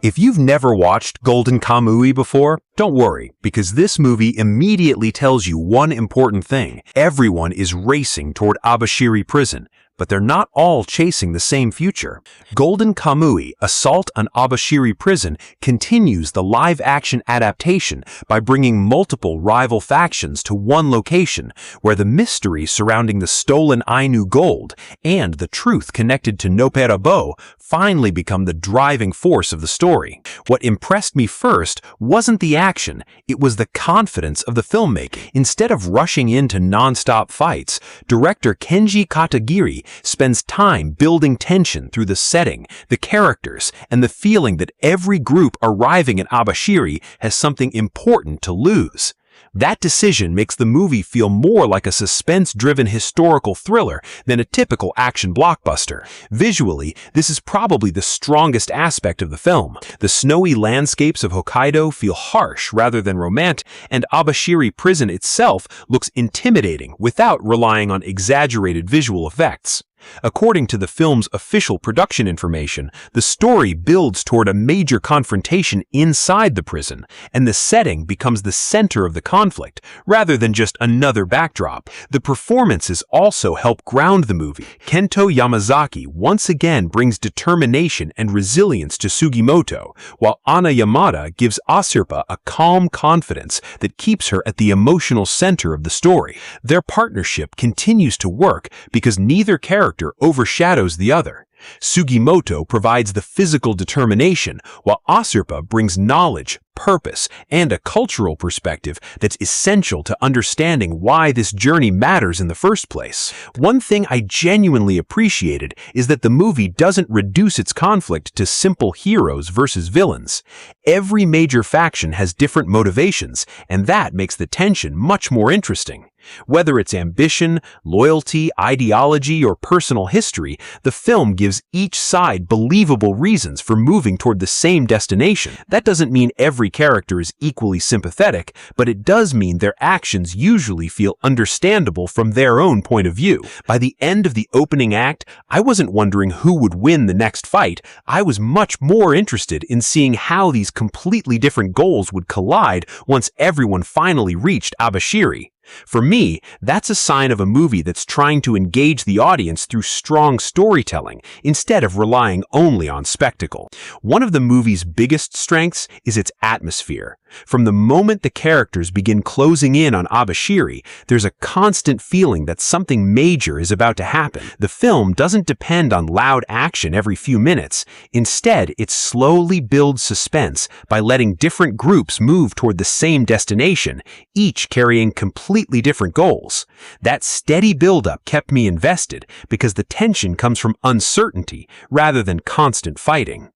If you've never watched Golden Kamuy before, don't worry, because this movie immediately tells you one important thing. Everyone is racing toward Abashiri Prison, but they're not all chasing the same future. Golden Kamuy, Assault on Abashiri Prison, continues the live-action adaptation by bringing multiple rival factions to one location, where the mystery surrounding the stolen Ainu gold and the truth connected to Noperabo finally become the driving force of the story. What impressed me first wasn't the action, it was the confidence of the filmmaker. Instead of rushing into non-stop fights, director Kenji Katagiri spends time building tension through the setting, the characters, and the feeling that every group arriving at Abashiri has something important to lose. That decision makes the movie feel more like a suspense-driven historical thriller than a typical action blockbuster. Visually, this is probably the strongest aspect of the film. The snowy landscapes of Hokkaido feel harsh rather than romantic, and Abashiri Prison itself looks intimidating without relying on exaggerated visual effects. According to the film's official production information, the story builds toward a major confrontation inside the prison, and the setting becomes the center of the conflict, rather than just another backdrop. The performances also help ground the movie. Kento Yamazaki once again brings determination and resilience to Sugimoto, while Ana Yamada gives Asirpa a calm confidence that keeps her at the emotional center of the story. Their partnership continues to work because neither character overshadows the other. Sugimoto provides the physical determination, while Asirpa brings knowledge, purpose, and a cultural perspective that's essential to understanding why this journey matters in the first place. One thing I genuinely appreciated is that the movie doesn't reduce its conflict to simple heroes versus villains. Every major faction has different motivations, and that makes the tension much more interesting. Whether it's ambition, loyalty, ideology, or personal history, the film gives each side believable reasons for moving toward the same destination. That doesn't mean every character is equally sympathetic, but it does mean their actions usually feel understandable from their own point of view. By the end of the opening act, I wasn't wondering who would win the next fight. I was much more interested in seeing how these completely different goals would collide once everyone finally reached Abashiri. For me, that's a sign of a movie that's trying to engage the audience through strong storytelling instead of relying only on spectacle. One of the movie's biggest strengths is its atmosphere. From the moment the characters begin closing in on Abashiri, there's a constant feeling that something major is about to happen. The film doesn't depend on loud action every few minutes. Instead, it slowly builds suspense by letting different groups move toward the same destination, each carrying completely different goals. That steady buildup kept me invested because the tension comes from uncertainty rather than constant fighting.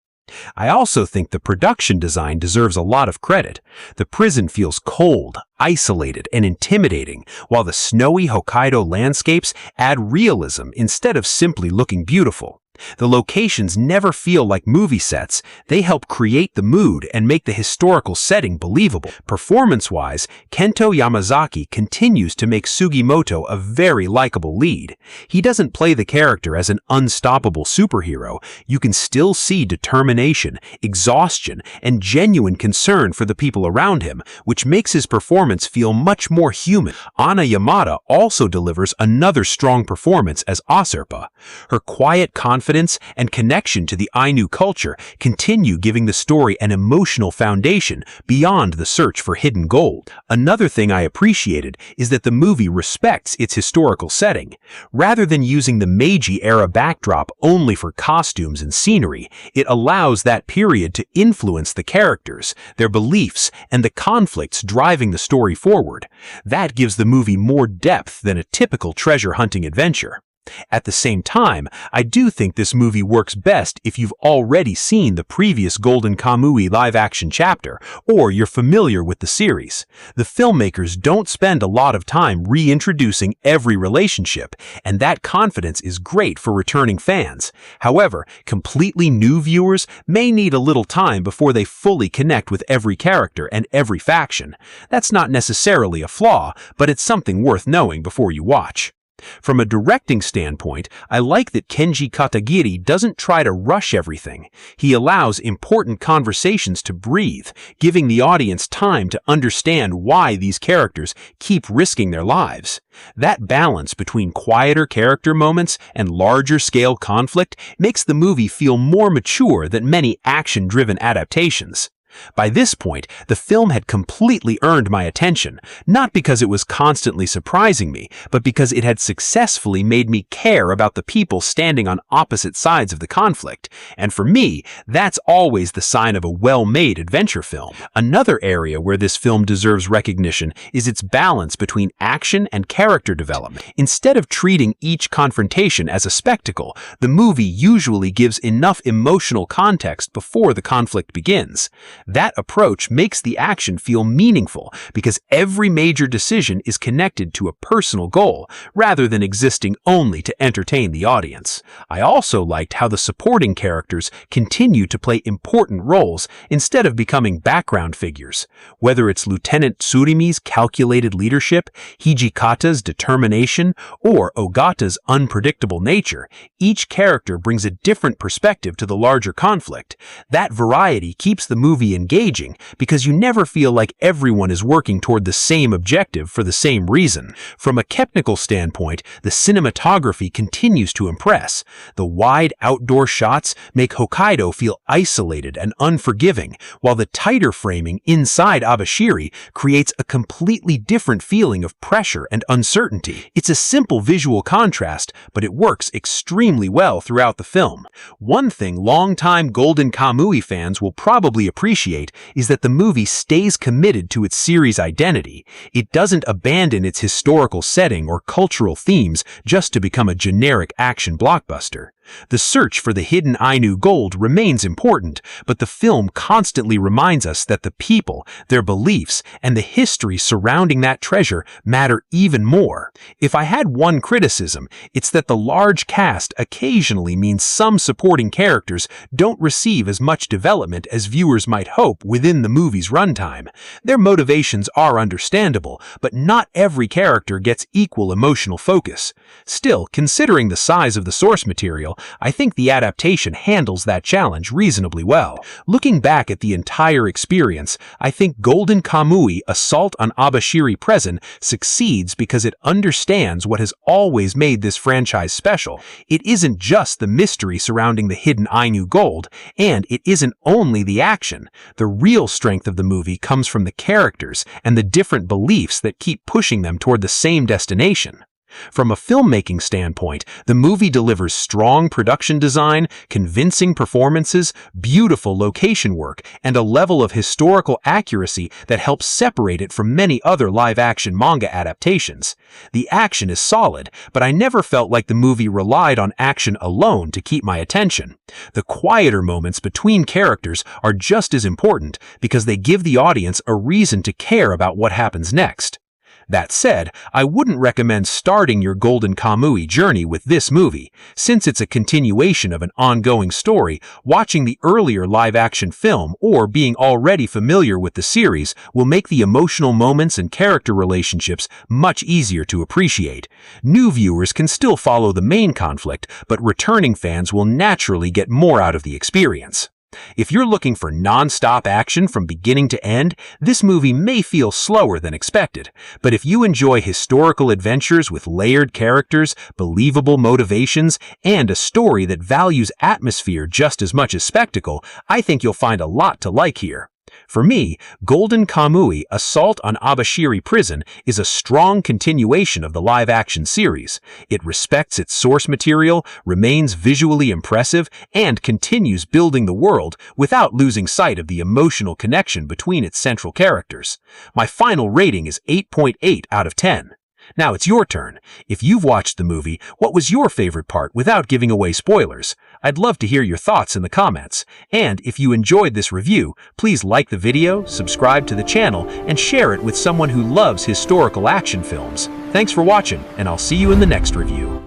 I also think the production design deserves a lot of credit. The prison feels cold, isolated, and intimidating, while the snowy Hokkaido landscapes add realism instead of simply looking beautiful. The locations never feel like movie sets. They help create the mood and make the historical setting believable. Performance-wise, Kento Yamazaki continues to make Sugimoto a very likable lead. He doesn't play the character as an unstoppable superhero. You can still see determination, exhaustion, and genuine concern for the people around him, which makes his performance feel much more human. Ana Yamada also delivers another strong performance as Asirpa. Her quiet confidence and connection to the Ainu culture continue giving the story an emotional foundation beyond the search for hidden gold. Another thing I appreciated is that the movie respects its historical setting. Rather than using the Meiji-era backdrop only for costumes and scenery, it allows that period to influence the characters, their beliefs, and the conflicts driving the story forward. That gives the movie more depth than a typical treasure-hunting adventure. At the same time, I do think this movie works best if you've already seen the previous Golden Kamuy live-action chapter, or you're familiar with the series. The filmmakers don't spend a lot of time reintroducing every relationship, and that confidence is great for returning fans. However, completely new viewers may need a little time before they fully connect with every character and every faction. That's not necessarily a flaw, but it's something worth knowing before you watch. From a directing standpoint, I like that Kenji Katagiri doesn't try to rush everything. He allows important conversations to breathe, giving the audience time to understand why these characters keep risking their lives. That balance between quieter character moments and larger-scale conflict makes the movie feel more mature than many action-driven adaptations. By this point, the film had completely earned my attention, not because it was constantly surprising me, but because it had successfully made me care about the people standing on opposite sides of the conflict. And for me, that's always the sign of a well-made adventure film. Another area where this film deserves recognition is its balance between action and character development. Instead of treating each confrontation as a spectacle, the movie usually gives enough emotional context before the conflict begins. That approach makes the action feel meaningful because every major decision is connected to a personal goal rather than existing only to entertain the audience. I also liked how the supporting characters continue to play important roles instead of becoming background figures. Whether it's Lieutenant Tsurimi's calculated leadership, Hijikata's determination, or Ogata's unpredictable nature, each character brings a different perspective to the larger conflict. That variety keeps the movie engaging because you never feel like everyone is working toward the same objective for the same reason. From a technical standpoint, the cinematography continues to impress. The wide outdoor shots make Hokkaido feel isolated and unforgiving, while the tighter framing inside Abashiri creates a completely different feeling of pressure and uncertainty. It's a simple visual contrast, but it works extremely well throughout the film. One thing longtime Golden Kamuy fans will probably appreciate is that the movie stays committed to its series identity. It doesn't abandon its historical setting or cultural themes just to become a generic action blockbuster. The search for the hidden Ainu gold remains important, but the film constantly reminds us that the people, their beliefs, and the history surrounding that treasure matter even more. If I had one criticism, it's that the large cast occasionally means some supporting characters don't receive as much development as viewers might hope within the movie's runtime. Their motivations are understandable, but not every character gets equal emotional focus. Still, considering the size of the source material, I think the adaptation handles that challenge reasonably well. Looking back at the entire experience, I think Golden Kamuy Assault on Abashiri Prison succeeds because it understands what has always made this franchise special. It isn't just the mystery surrounding the hidden Ainu gold, and it isn't only the action. The real strength of the movie comes from the characters and the different beliefs that keep pushing them toward the same destination. From a filmmaking standpoint, the movie delivers strong production design, convincing performances, beautiful location work, and a level of historical accuracy that helps separate it from many other live-action manga adaptations. The action is solid, but I never felt like the movie relied on action alone to keep my attention. The quieter moments between characters are just as important because they give the audience a reason to care about what happens next. That said, I wouldn't recommend starting your Golden Kamuy journey with this movie. Since it's a continuation of an ongoing story, watching the earlier live-action film or being already familiar with the series will make the emotional moments and character relationships much easier to appreciate. New viewers can still follow the main conflict, but returning fans will naturally get more out of the experience. If you're looking for non-stop action from beginning to end, this movie may feel slower than expected. But if you enjoy historical adventures with layered characters, believable motivations, and a story that values atmosphere just as much as spectacle, I think you'll find a lot to like here. For me, Golden Kamuy Assault on Abashiri Prison is a strong continuation of the live-action series. It respects its source material, remains visually impressive, and continues building the world without losing sight of the emotional connection between its central characters. My final rating is 8.8 out of 10. Now it's your turn. If you've watched the movie, what was your favorite part without giving away spoilers? I'd love to hear your thoughts in the comments. And if you enjoyed this review, please like the video, subscribe to the channel, and share it with someone who loves historical action films. Thanks for watching, and I'll see you in the next review.